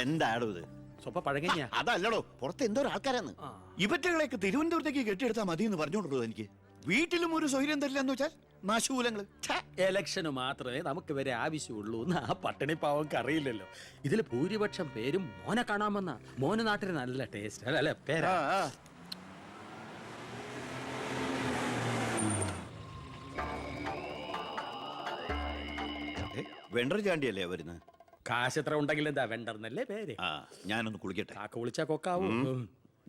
എന്താടോ ഇത്? സ്വപ്പ പഴകഞ്ഞ അതല്ലടോ, പുറത്ത് എന്തോ ആൾക്കാരാന്ന്. ഇവറ്റകളെയൊക്കെ തിരുവനന്തപുരത്തേക്ക് കെട്ടിയെടുത്താൽ മതി എന്ന് പറഞ്ഞോണ്ടോ എനിക്ക്. വീട്ടിലും ഒരു സൗകര്യം തരില്ല എന്ന് വെച്ചാൽ നാശൂലങ്ങള്. എലക്ഷന് മാത്രമേ നമുക്ക് വരെ ആവശ്യമുള്ളൂ എന്ന് ആ പട്ടിണി പാവങ്ങൾക്ക് അറിയില്ലല്ലോ. ഇതിൽ ഭൂരിപക്ഷം പേരും മോനെ കാണാമെന്ന. മോന് നാട്ടിൽ നല്ല ടേസ്റ്റ് അല്ലെ പേരാ. വെണ്ടർ ചാണ്ടിയല്ലേ വരുന്നത്? കാശ് എത്ര ഉണ്ടെങ്കിൽ എന്താ വെണ്ടർന്നല്ലേ പേര്. ഞാനൊന്ന് കുളിക്കട്ടെ. കാക്ക വിളിച്ചാ കൊക്കാവും.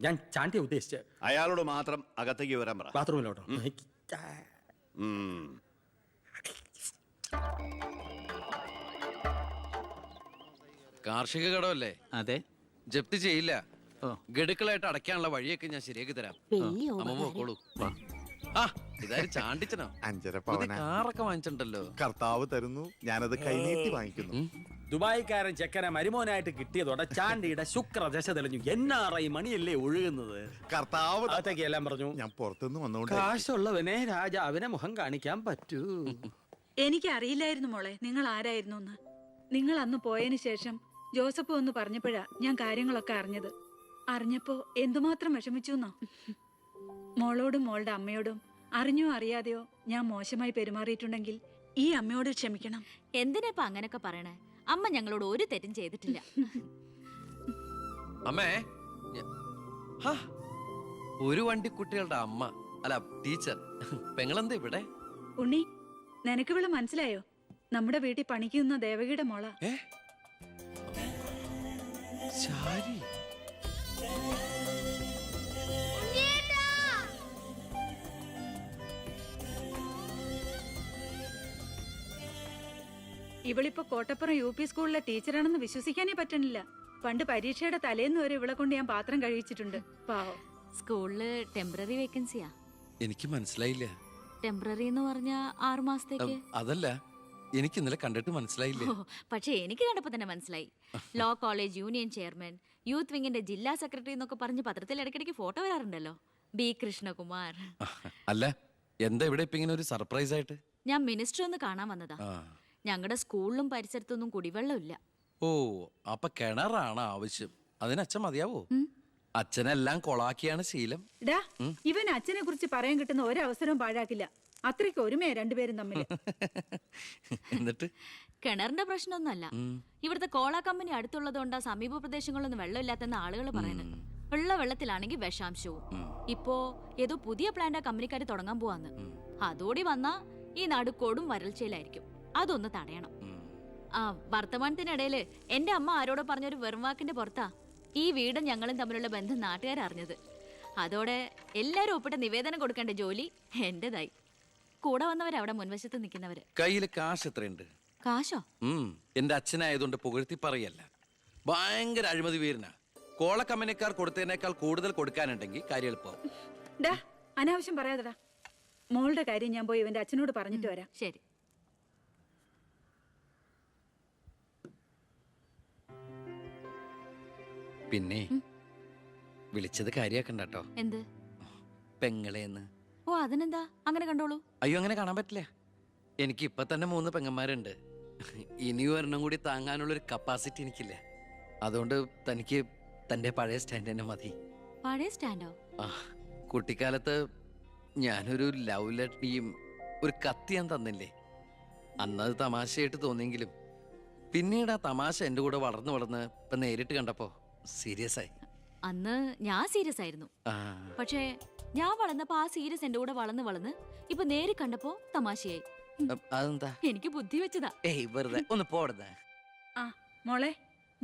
ഞാൻ ചാണ്ടിയ ഉദ്ദേശിച്ച അയാളോട് മാത്രം അകത്തേക്ക് വരാൻ പറ. ബാത്റൂമിലോട്ടോ. കാർഷിക കടമല്ലേ? അതെ. ജപ്തി ചെയ്യില്ല. ഗഡുക്കളായിട്ട് അടയ്ക്കാനുള്ള വഴിയൊക്കെ ഞാൻ ശരിയാക്കി തരാം. അമ്മ പോക്കോളൂ. ഇതാരും ചാണ്ടിച്ചനോ? 5.5 പവന കാറൊക്കെ വാങ്ങിച്ചിട്ടുണ്ടല്ലോ. കർത്താവ് തരുന്നു, ഞാനത് കൈനീട്ടി വാങ്ങിക്കുന്നു. ദുബായിക്കാരൻ ചെക്കനെ മരുമോനായിട്ട് കിട്ടിയതോടെ ചാണ്ടിയുടെ ശുക്രദശ തെളിഞ്ഞു. NRI മണിയല്ലേ ഒഴുകുന്നത്. കർത്താവ് അകത്തേക്ക് എല്ലാം പറഞ്ഞു. ഞാൻ പുറത്തുനിന്ന് വന്നോണ്ട് കാശുള്ളവനെ രാജാവിനെ മുഖം കാണിക്കാൻ പറ്റൂ. എനിക്ക് അറിയില്ലായിരുന്നു മോളെ നിങ്ങൾ ആരായിരുന്നു എന്ന്. നിങ്ങൾ അന്ന് പോയതിനു ശേഷം ജോസഫ് ഒന്ന് പറഞ്ഞപ്പോഴാ ഞാൻ കാര്യങ്ങളൊക്കെ അറിഞ്ഞത്. അറിഞ്ഞപ്പോ എന്തുമാത്രം വിഷമിച്ചു എന്നോ. മോളോടും മോളുടെ അമ്മയോടും അറിഞ്ഞോ അറിയാതെയോ ഞാൻ മോശമായി പെരുമാറിയിട്ടുണ്ടെങ്കിൽ ഈ അമ്മയോട് ക്ഷമിക്കണം. എന്തിനാ അങ്ങനൊക്കെ പറയണേ? അമ്മ ഞങ്ങളോട് ഒരു തെറ്റും ചെയ്തിട്ടില്ല. അമ്മേ, ഒരു വണ്ടിക്കുട്ടികളുടെ അമ്മ അല്ല ടീച്ചർ. പെങ്ങളെന്താ ഇവിടെ? ഉണ്ണി, നിനക്ക് ഇവിടെ മനസ്സിലായോ? നമ്മുടെ വീട്ടിൽ പണിക്കുന്ന ദേവകിയുടെ മോള. ഇവളിപ്പോ കോട്ടപ്പുറം UP സ്കൂളിലെ ടീച്ചറാണെന്ന് വിശ്വസിക്കാനേ പറ്റണില്ല. പണ്ട് പരീക്ഷയുടെ തലേന്ന് വരെ ഇവളെ കൊണ്ട് ഞാൻ പാത്രം കഴിച്ചിട്ടുണ്ട്. പാവം. സ്കൂളില് ടെമ്പററി വേക്കൻസിയാ. എനിക്ക് മനസ്സിലായില്ല. ടെമ്പററി എന്ന് പറഞ്ഞ 6 മാസത്തേക്ക്. അതല്ല, എനിക്ക് ഇന്നലെ കണ്ടിട്ട് മനസ്സിലായില്ലേ. പക്ഷെ എനിക്ക് കണ്ടപ്പോ തന്നെ മനസ്സിലായി. Law college union chairman, youth വിങ്ങിന്റെ ജില്ലാ സെക്രട്ടറി എന്നൊക്കെ പറഞ്ഞ് പത്രത്തിൽ ഇടയ്ക്കിടയ്ക്ക് ഫോട്ടോ വരാറുണ്ടല്ലോ. B കൃഷ്ണകുമാർ. അല്ല, എന്താ ഇവിടെ ഇപ്പൊ ഇങ്ങനെ ഒരു സർപ്രൈസ് ആയിട്ട്? ഞാൻ മിനിസ്റ്റർ ഒന്ന് കാണാൻ വന്നതാ. ഞങ്ങളുടെ സ്കൂളിലും പരിസരത്തൊന്നും കുടിവെള്ളം ഇല്ല. ഓ, അപ്പൊ കിണറാണ് ആവശ്യം. അതിന് അച്ഛൻ മതിയാവോ? അച്ഛനെല്ലാം കൊളാക്കിയാണ് ശീലം. ഇവൻ അച്ഛനെ കുറിച്ച് പറയാൻ കിട്ടുന്ന ഒരവസരവും പാഴാക്കില്ല. അത്രയ്ക്ക് ഒരുമയാ രണ്ടുപേരും തമ്മിൽ. എന്നിട്ട് കിണറിന്റെ പ്രശ്നമൊന്നുമല്ല. ഇവിടുത്തെ കോള കമ്പനി അടുത്തുള്ളതുകൊണ്ടാ സമീപ പ്രദേശങ്ങളിലൊന്നും വെള്ളമില്ലാത്തെന്ന് ആളുകൾ പറയുന്നത്. ഉള്ള വെള്ളത്തിലാണെങ്കിൽ വിഷാംശവും. ഇപ്പോ ഏതോ പുതിയ പ്ലാന്റ് കമ്പനിക്കാര് തുടങ്ങാൻ പോവാന്ന്. അതോടി വന്നാ ഈ നാട് കൊടും വരൾച്ചയിലായിരിക്കും. അതൊന്ന് തടയണം. വർത്തമാനത്തിനിടയില് എന്റെ അമ്മ ആരോടോ പറഞ്ഞൊരു വെറുവാക്കിന്റെ പുറത്താ ഈ വീടും ഞങ്ങളും തമ്മിലുള്ള ബന്ധം നാട്ടുകാരറിഞ്ഞത്. അതോടെ എല്ലാരും ഒപ്പിട്ട നിവേദനം കൊടുക്കേണ്ട ജോലി എന്റേതായി. കൂടെ വന്നവരവിടെ മുൻവശത്ത് നിൽക്കുന്നവര്. കയ്യില് കാശ് എത്രയുണ്ട്? കാശോ? എന്റെ അച്ഛനായതുകൊണ്ട് പുകഴ്ത്തി പറയല്ല. ഭയങ്കര അഴിമതി വീരനാ. കോള കമ്പനിക്കാർ കൊടുത്തതിനേക്കാൾ കൂടുതൽ കൊടുക്കാനുണ്ടെങ്കിൽ കാര്യം എളുപ്പം. അനാവശ്യം പറയാതെടാ. മോളുടെ കാര്യം ഞാൻ പോയി ഇവന്റെ അച്ഛനോട് പറഞ്ഞിട്ട് വരാം. ശരി. പിന്നെ വിളിച്ചത് കാര്യാക്കണ്ടോ? എന്ത്? പെങ്ങളേന്ന്. ഓ, അതിനെന്താ? അങ്ങനെ കണ്ടോളൂ. അയ്യോ, അങ്ങനെ കാണാൻ പറ്റില്ല. എനിക്ക് ഇപ്പൊ തന്നെ 3 പെങ്ങന്മാരുണ്ട്. ഇനി ഒരെണ്ണം കൂടി താങ്ങാനുള്ളൊരു കപ്പാസിറ്റി എനിക്കില്ല. അതുകൊണ്ട് തനിക്ക് തന്റെ പഴയ സ്റ്റാൻഡ് തന്നെ മതി. പഴയ സ്റ്റാൻഡോ? കുട്ടിക്കാലത്ത് ഞാനൊരു ലവ് ലെറ്ററിയും ഒരു കത്തി ഞാൻ തന്നില്ലേ. അന്നത് തമാശയായിട്ട് തോന്നിയെങ്കിലും പിന്നീട് ആ തമാശ എന്റെ കൂടെ വളർന്ന് വളർന്ന് ഇപ്പൊ നേരിട്ട് കണ്ടപ്പോ സീരിയസ് ആയി. അന്ന് ഞാൻ സീരിയസ് ആയിരുന്നു. പക്ഷേ ഞാൻ വളർന്നപ്പോ ആ സീരിയസ് എന്റെ കൂടെ വളർന്ന് വളർന്ന് ഇപ്പൊ നേരി കണ്ടപ്പോ തമാശയായി. അതെന്താ? എനിക്ക് ബുദ്ധി വെച്ചതാ. വെറുതെ ഒന്ന് പോടുന്ന. മോളെ,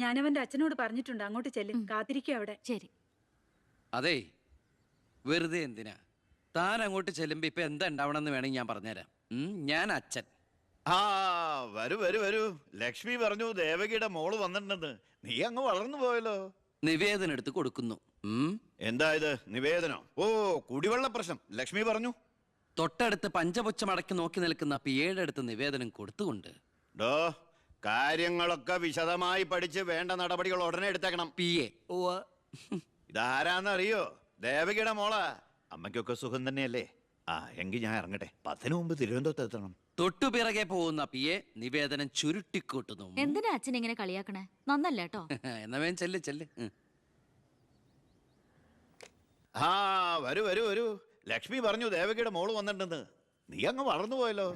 ഞാനവന്റെ അച്ഛനോട് പറഞ്ഞിട്ടുണ്ട്. അങ്ങോട്ട് ചെല്ലും. കാത്തിരിക്കും അവിടെ. ശരി. അതെ, വെറുതെ എന്തിനാ? താൻ അങ്ങോട്ട് ചെല്ലുമ്പോ ഇപ്പൊ എന്താ ഉണ്ടാവണമെന്ന് വേണമെങ്കിൽ ഞാൻ പറഞ്ഞുതരാം. ഞാൻ അച്ഛൻ. വരൂ വരൂ വരൂ. ലക്ഷ്മി പറഞ്ഞു ദേവകിയുടെ മോള് വന്നിട്ടുണ്ടെന്ന്. നീ അങ്ങ് വളർന്നു പോയല്ലോ. നിവേദനം എടുത്ത് കൊടുക്കുന്നു. എന്താ ഇത് നിവേദനം? ഓ, കുടിവെള്ള പ്രശ്നം ലക്ഷ്മി പറഞ്ഞു. തൊട്ടടുത്ത് പഞ്ചപുച്ഛമടക്കി നോക്കി നിൽക്കുന്ന പിയുടെ അടുത്ത് നിവേദനം കൊടുത്തുകൊണ്ട് കാര്യങ്ങളൊക്കെ വിശദമായി പഠിച്ച് വേണ്ട നടപടികൾ ഉടനെ എടുത്തേക്കണം. പിയെ. ഇതാരാന്നറിയോ? ദേവകിയുടെ മോളാ. അമ്മയ്ക്കൊക്കെ സുഖം തന്നെയല്ലേ? എങ്കിൽ ഞാൻ ഇറങ്ങട്ടെ. 10 മുമ്പ് തിരുവനന്തപുരത്ത് എത്തണം. തൊട്ടുപിറകെ പോകുന്ന പിയെ നിവേദനം ചുരുട്ടിക്കൂട്ടുന്നു. എന്തിനാ അച്ഛൻ ഇങ്ങനെ കളിയാക്കണേ? നന്നല്ല കേട്ടോ. എന്നാ വേഗം ചെല്ല് ചെല്ല്. ആ വരൂ വരൂ വരൂ. ലക്ഷ്മി പറഞ്ഞു ദേവകിയുടെ മോള് വന്നിട്ടുണ്ടെന്ന്. നീ അങ്ങ് വളർന്നു പോയല്ലോ.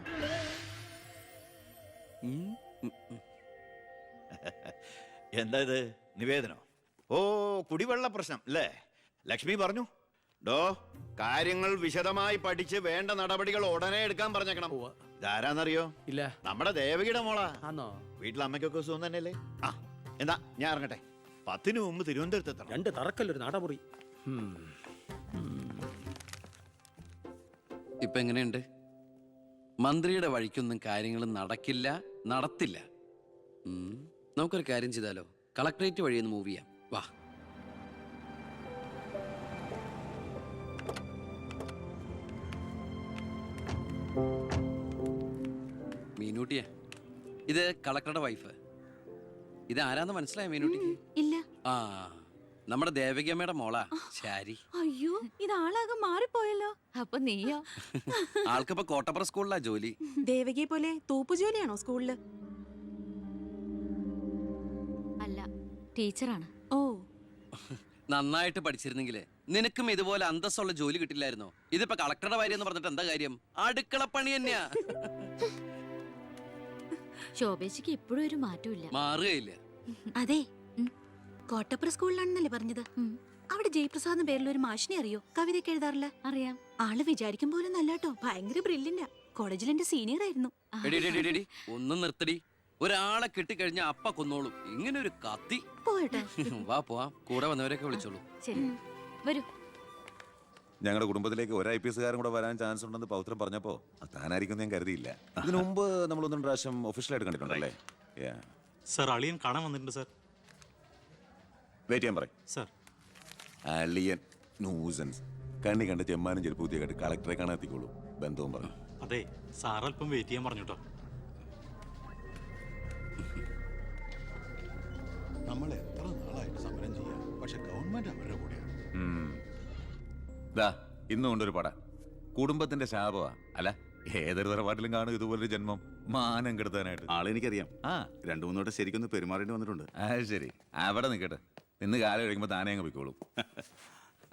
എന്താ ഇത് നിവേദനോ? ഓ കുടിവെള്ള പ്രശ്നം അല്ലേ? ലക്ഷ്മി പറഞ്ഞു ഡോ കാര്യങ്ങൾ വിശദമായി പഠിച്ച് വേണ്ട നടപടികൾ ഉടനെ എടുക്കാൻ പറഞ്ഞേക്കണം. ഇതാരാന്നറിയോ? ഇല്ല. നമ്മുടെ ദേവകിയുടെ മോളാ. ആന്നോ? വീട്ടിലെ അമ്മയ്ക്കൊക്കെ സുഖം തന്നെയല്ലേ? ആ എന്താ ഞാൻ ഇറങ്ങട്ടെ. 10 മുമ്പ് തിരുവനന്തപുരത്ത് എത്തണം. 2 തറക്കല്ലൊരു നടമുറി. ഇപ്പൊ എങ്ങനെയുണ്ട്? മന്ത്രിയുടെ വഴിക്കൊന്നും കാര്യങ്ങൾ നടക്കില്ല, നടത്തില്ല. നമുക്കൊരു കാര്യം ചെയ്താലോ? കളക്ടറേറ്റ് വഴി ഒന്ന് മൂവ് ചെയ്യാം. വാ. മീനൂട്ടിയെ, ഇത് കളക്ടറുടെ വൈഫ്. ഇത് ആരാന്ന് മനസ്സിലായോ മീനൂട്ടിക്ക്? ഇല്ല. ആ, നമ്മുടെ ദേവകിയമ്മയുടെ മോളാ ശാരി. അയ്യോ, ഇത് ആളാകെ മാറിപ്പോയല്ലോ. അപ്പൊ നീയോ? ആൾക്കിപ്പോ കോട്ടപ്പുറ സ്കൂളിലാ ജോലി. ദേവകിയെ പോലെ തൂപ്പുജോലിയാണോ സ്കൂളില്? അല്ല, ടീച്ചറാണ്. ഓ, നന്നായിട്ട് പഠിച്ചിരുന്നെങ്കില് നിനക്കും ഇതുപോലെ അന്തസ്സുള്ള ജോലി കിട്ടില്ലായിരുന്നോ? ഇതിപ്പോ കളക്ടറുടെ ഭാര്യ എന്ന് പറഞ്ഞിട്ട് എന്താ കാര്യം? അടുക്കളപ്പണി തന്നെയാ. ശോഭേച്ചിക്ക് ഇപ്പോഴും ഒരു മാറ്റമില്ല. മാറുകയില്ല. അതെ. കോട്ടപ്പുറ സ്കൂളിലാണെന്നല്ലേ പറഞ്ഞത്? അവിടെ ജയപ്രസാദ് പേരിൽ ഒരു മാഷിനെ അറിയോ? കവിതയൊക്കെ എഴുതാറില്ല. അറിയാം. ആള് വിചാരിക്കും പോലെ നല്ലാട്ടോ. ഭയങ്കര ബ്രില്യന്റാ. കോളേജിൽ എന്റെ സീനിയർ ആയിരുന്നു. എടി, എടി, എടി, എടി, ഒന്നും നിർത്തടി. ഒരാളെ കിട്ടിക്കഴിഞ്ഞ അപ്പ കൊന്നോളും. ഇങ്ങനെ ഒരു കത്തി. പോയട്ടെ. വാ പോവാം. കൂടെ വന്നവരൊക്കെ വിളിച്ചോളൂ. ശരി, വരൂ. ഞങ്ങളുടെ കുടുംബത്തിലേക്ക് ഒരു IPS കാരൻ കൂടെ വരാൻ ചാൻസ് ഉണ്ടെന്ന് പൗത്രം പറഞ്ഞപ്പോ താനായിരിക്കും ഞാൻ കരുതിയില്ല. ഇതിനു മുമ്പ് നമ്മൾ 1-2 പ്രാവശ്യം ഒഫീഷ്യലായിട്ട് കണ്ടിട്ടുണ്ടല്ലേ? സർ, അളിയൻ കാണാൻ വന്നിട്ടുണ്ട് സർ. വെയിറ്റ് ചെയ്യാൻ പറയും സർ. അളിയൻ ന്യൂസൻസ്. കണ്ണി കണ്ട ചെമ്മാനും ചെരുപ്പൂത്തിയെ കണ്ട് കളക്ടറെ കാണാൻ എത്തിക്കോളൂ. ബന്ധവും പറഞ്ഞു. അതെ, സാർ അല്പം വെയിറ്റ് ചെയ്യാൻ പറഞ്ഞു കേട്ടോ. നമ്മൾ എത്ര നാളായിട്ട് സമരം ചെയ്യാം, പക്ഷെ ഗവൺമെന്റ് അവരുടെ കൂടെയാണ്. ദാ ഇന്നും കൊണ്ടൊരു പട. കുടുംബത്തിന്റെ ശാപമാ. അല്ല, ഏതൊരു തറവാട്ടിലും കാണും ഇതുപോലൊരു ജന്മം. മാനം കെടുത്താനായിട്ട്. ആളെനിക്കറിയാം. ആ 2-3 വട്ടം ശരിക്കൊന്ന് പെരുമാറേണ്ടി വന്നിട്ടുണ്ട്. ശരി, അവിടെ നിൽക്കട്ടെ. ഇന്ന് കാലം കഴിയുമ്പോൾ താനേ അങ്ങ് പോയിക്കോളൂ.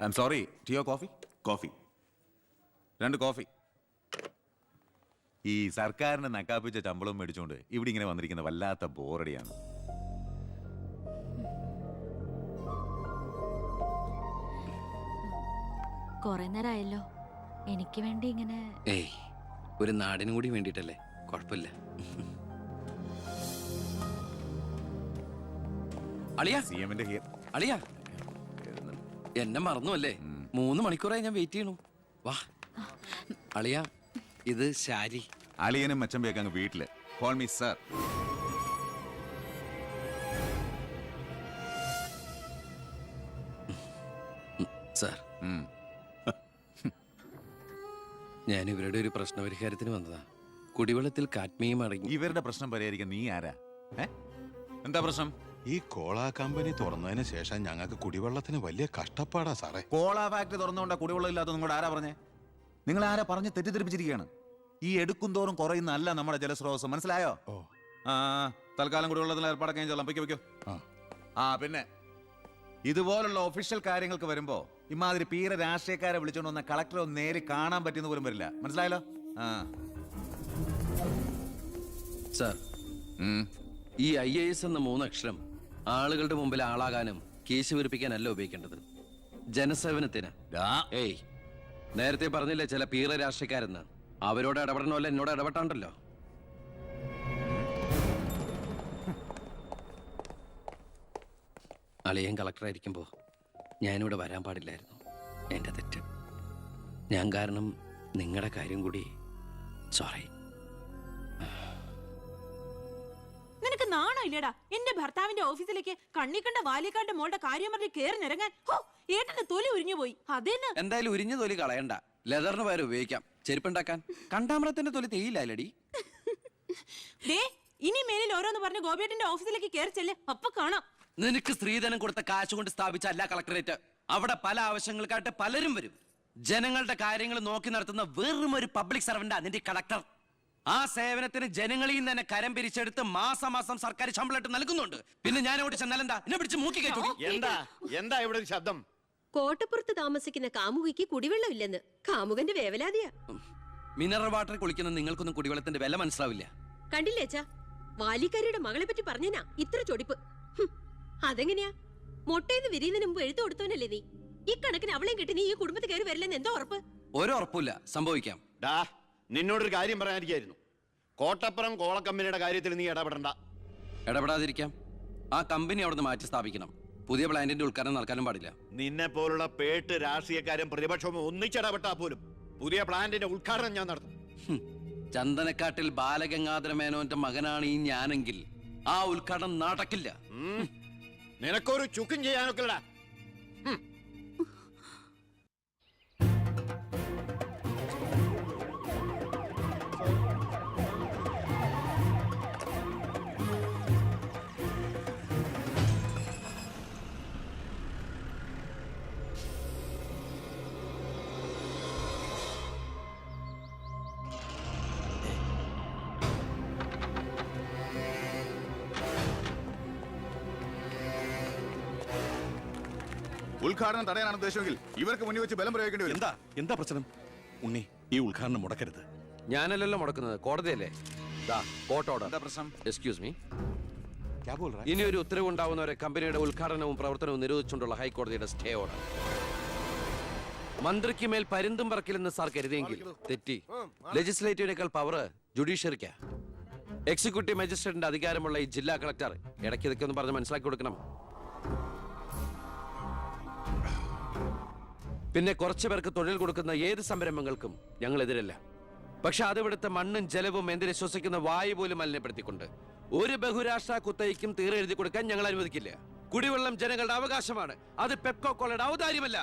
I'm sorry. ടീയോ കോഫി? കോഫി. 2 കോഫി. ഈ സർക്കാരിനെ നക്കാപ്പിച്ച ശമ്പളം മേടിച്ചുകൊണ്ട് ഇവിടെ ഇങ്ങനെ വന്നിരിക്കുന്ന വല്ലാത്ത ബോറടിയാണ്. കൊറേ നേരമായല്ലോ. എനിക്ക് വേണ്ടി ഇങ്ങനെ. ഏയ്, ഒരു നാടിനും കൂടി വേണ്ടിട്ടല്ലേ. കുഴപ്പമില്ല. അളിയാ, CM-ന്റെ ഹിയർ. അളിയാ, എന്നെ മറന്നു അല്ലേ? 3 മണിക്കൂറായി ഞാൻ വെയിറ്റ് ചെയ്യണു. വാ. അളിയാ, ഇത് ശാരി. അളിയനും മച്ചമ്പയൊക്കെ അങ്ങ് വീട്ടില്. Call me sir. സാർ, ഞാൻ ഇവരുടെ ഒരു പ്രശ്നപരിഹാരത്തിന് വന്നതാ. കുടിവെള്ളത്തിൽ കാഡ്മിയം അടങ്ങി. ഇവരുടെ പ്രശ്നം പരിഹരിക്കാൻ നീ ആരാ? എന്താ പ്രശ്നം? ഈ കോള കമ്പനി തുറന്നതിന് ശേഷം ഞങ്ങൾക്ക് കുടിവെള്ളത്തിന് വലിയ കഷ്ടപ്പാടാ സാറേ. കോള ഫാക്ടറി തുറന്നുകൊണ്ടാ കുടിവെള്ളം ഇല്ലാത്ത നിങ്ങളോട് ആരാ പറഞ്ഞേ? നിങ്ങൾ ആരാ പറഞ്ഞ് തെറ്റിദ്ധരിപ്പിച്ചിരിക്കുകയാണ്? ഈ എടുക്കും തോറും കുറയുന്ന അല്ല നമ്മുടെ ജലസ്രോതസ്. മനസ്സിലായോ? ഓ, ആ, തൽക്കാലം കുടിവെള്ളത്തിൽ ഏർപ്പാടൊക്കെ ചെയ്തോളാം. വെക്കോ. ആ. പിന്നെ ഇതുപോലുള്ള ഒഫീഷ്യൽ കാര്യങ്ങൾക്ക് വരുമ്പോ ഇമാതിരി പീര രാഷ്ട്രീയക്കാരെ വിളിച്ചോണ്ട് വന്ന കളക്ടറെ ഒന്ന് നേരി കാണാൻ പറ്റിയെന്ന് പോലും വരില്ല. മനസ്സിലായല്ലോ? സാർ, ഈ IAS എന്ന 3 അക്ഷരം ആളുകളുടെ മുമ്പിൽ ആളാകാനും കേസ് വിരിപ്പിക്കാനല്ല ഉപയോഗിക്കേണ്ടത്. ജനസേവനത്തിന്. ഏയ്, നേരത്തെ പറഞ്ഞില്ലേ ചില പീറ രാഷ്ട്രീയക്കാരെന്ന്? അവരോട് ഇടപെടണമല്ല എന്നോട് ഇടപെട്ടാണ്ടല്ലോ. അളിയൻ കളക്ടറായിരിക്കുമ്പോൾ ഞാനിവിടെ വരാൻ പാടില്ലായിരുന്നു. എൻ്റെ തെറ്റ്. ഞാൻ കാരണം നിങ്ങളുടെ കാര്യം കൂടി. സോറി. നിനക്ക് നാണോ ഇല്ലടാ? എന്റെ ഭർത്താവിന്റെ ഓഫീസിലേക്ക് കണ്ണിക്കണ്ട വാലിക്കാന്റെ മോളുടെ കാര്യം പറഞ്ഞ് കേറി നിറങ്ങാൻ. ഏട്ടന്റെ തൊലി ഉരിഞ്ഞു പോയി. അതേന്ന്. എന്തായാലും ഉരിഞ്ഞ തൊലി കളയണ്ട. ലെതറിന് പകരം ഉപയോഗിക്കാം. ചെരുപ്പുണ്ടാക്കാൻ. കണ്ടാമറത്തിന്റെ തൊലി തേയില്ലടി. ഇനി മേലിൽ ഓരോന്ന് പറഞ്ഞ് ഗോപിയേട്ടന്റെ ഓഫീസിലേക്ക് കേറി ചെല്ലേ. അപ്പൊ കാണാം. നിനക്ക് സ്ത്രീധനം കൊടുത്ത കാശ് കൊണ്ട് സ്ഥാപിച്ച അല്ല കളക്ടറേറ്റ്. അവിടെ പല ആവശ്യങ്ങൾക്കായിട്ട് പലരും വരും. ജനങ്ങളുടെ കാര്യങ്ങൾ നോക്കി നടത്തുന്ന വെറും ഒരു പബ്ലിക് സർവന്റാ നിന്റെ കളക്ടർ. ആ സേവനത്തിന് ജനങ്ങളിൽ നിന്ന് തന്നെ കരം പിരിച്ചെടുത്ത് മാസം മാസം സർക്കാർ ശമ്പളമായിട്ട് നൽകുന്നുണ്ട്. പിന്നെ ഞാൻ ഓടി ചെന്നാലെന്താ എന്നെ പിടിച്ച് മൂക്കി കയറ്റി. എന്താ ഇവിടെ ഒരു ശബ്ദം? കോട്ടപ്പുറത്ത് താമസിക്കുന്ന കാമുകിക്ക് കുടിവെള്ളമില്ലെന്ന് കാമുകന്റെ വേവലാതിയാ. മിനറൽ വാട്ടർ കുളിക്കുന്ന നിങ്ങൾക്കൊന്നും കുടിവെള്ളത്തിന്റെ വില മനസ്സിലാവില്ല. കണ്ടില്ലേ അച്ഛാ, വാലിക്കാരിയുടെ മകളെ പറ്റി പറഞ്ഞനാ ഇത്ര ചൊടിപ്പ്. അതെങ്ങനെയാ? മൊട്ടേന്ന് വിരിയുന്നതിന് മുമ്പ് എഴുത്തു കൊടുത്തവനല്ലേ നീ? ഈ കണക്കിന് അവളെയും കെട്ടി നീ ഈ കുടുംബത്തിൽ കയറി വരില്ലെന്ന് എന്തോ ഉറപ്പ്? ഒരു ഉറപ്പില്ല, സംഭവിക്കാം. നിന്നോടൊരു കാര്യം പറയാനിരിക്കായിരുന്നു. കോട്ടപ്പുറം കോളക്കമ്പനിയുടെ കാര്യത്തിൽ നീ ഇടപെടണ്ട. ഇടപെടാതിരിക്കാം. ആ കമ്പനി അവിടുന്ന് മാറ്റി സ്ഥാപിക്കണം. പുതിയ പ്ലാന്റിന്റെ ഉദ്ഘാടനം നടക്കാനും പാടില്ല. നിന്നെ പോലുള്ള പേട്ട് രാഷ്ട്രീയക്കാരും പ്രതിപക്ഷവും ഒന്നിച്ചിടപെട്ടാ പോലും പുതിയ പ്ലാന്റിന്റെ ഉദ്ഘാടനം ഞാൻ നടത്തും. ചന്ദനക്കാട്ടിൽ ബാലഗംഗാധര മേനോന്റെ മകനാണ് ഈ ഞാനെങ്കിൽ ആ ഉദ്ഘാടനം നടക്കില്ല. നിനക്കൊരു ചുക്കും ചെയ്യാനൊക്കെടാ. ഉദ്ഘാടനം തടയാനാണ് ഉദ്ദേശമെങ്കിൽ ഇവർക്ക് മുന്നിൽ വെച്ച് ബലം പ്രയോഗിക്കേണ്ടി വരും. എന്താ പ്രശ്നം? ഉണ്ണി, ഈ ഉദ്ഘാടനം മുടക്കരുത്. ഞാനല്ലല്ലോ മുടക്കുന്നത്, കോടതിയല്ലേ. എന്താ പ്രശ്നം? Excuse me. ഇനി ഒരു ഉത്തരവ് ഉണ്ടാവുന്നവരെ കമ്പനിയുടെ ഉദ്ഘാടനവും പ്രവർത്തനവും നിരോധിച്ചുകൊണ്ടുള്ള ഹൈക്കോടതിയുടെ സ്റ്റേ ഓർഡർ. മന്ത്രിക്ക് മേൽ പരുന്തും പറക്കില്ലെന്ന് സാർ കരുതിയെങ്കിൽ തെറ്റി. ലെജിസ്ലേറ്റീവിനേക്കാൾ പവർ ജുഡീഷ്യറിക്കാ. എക്സിക്യൂട്ടീവ് മജിസ്ട്രേറ്റിന്റെ അധികാരമുള്ള ഈ ജില്ലാ കളക്ടർ ഇടയ്ക്ക് ഇതൊക്കെ ഒന്ന് പറഞ്ഞ് മനസ്സിലാക്കി കൊടുക്കണം. പിന്നെ കുറച്ചു പേർക്ക് തൊഴിൽ കൊടുക്കുന്ന ഏത് സംരംഭങ്ങൾക്കും ഞങ്ങൾ എതിരല്ല. പക്ഷെ അതിവിടുത്തെ മണ്ണും ജലവും എന്തിനെ ശ്വസിക്കുന്ന വായു പോലും മലിനപ്പെടുത്തിക്കൊണ്ട് ഒരു ബഹുരാഷ്ട്ര കുത്തയ്ക്കും തീരെ എഴുതി കൊടുക്കാൻ ഞങ്ങൾ അനുവദിക്കില്ല. കുടിവെള്ളം ജനങ്ങളുടെ അവകാശമാണ്. അത് പെപ്കോ കോളയുടെ ഔദാര്യമല്ല.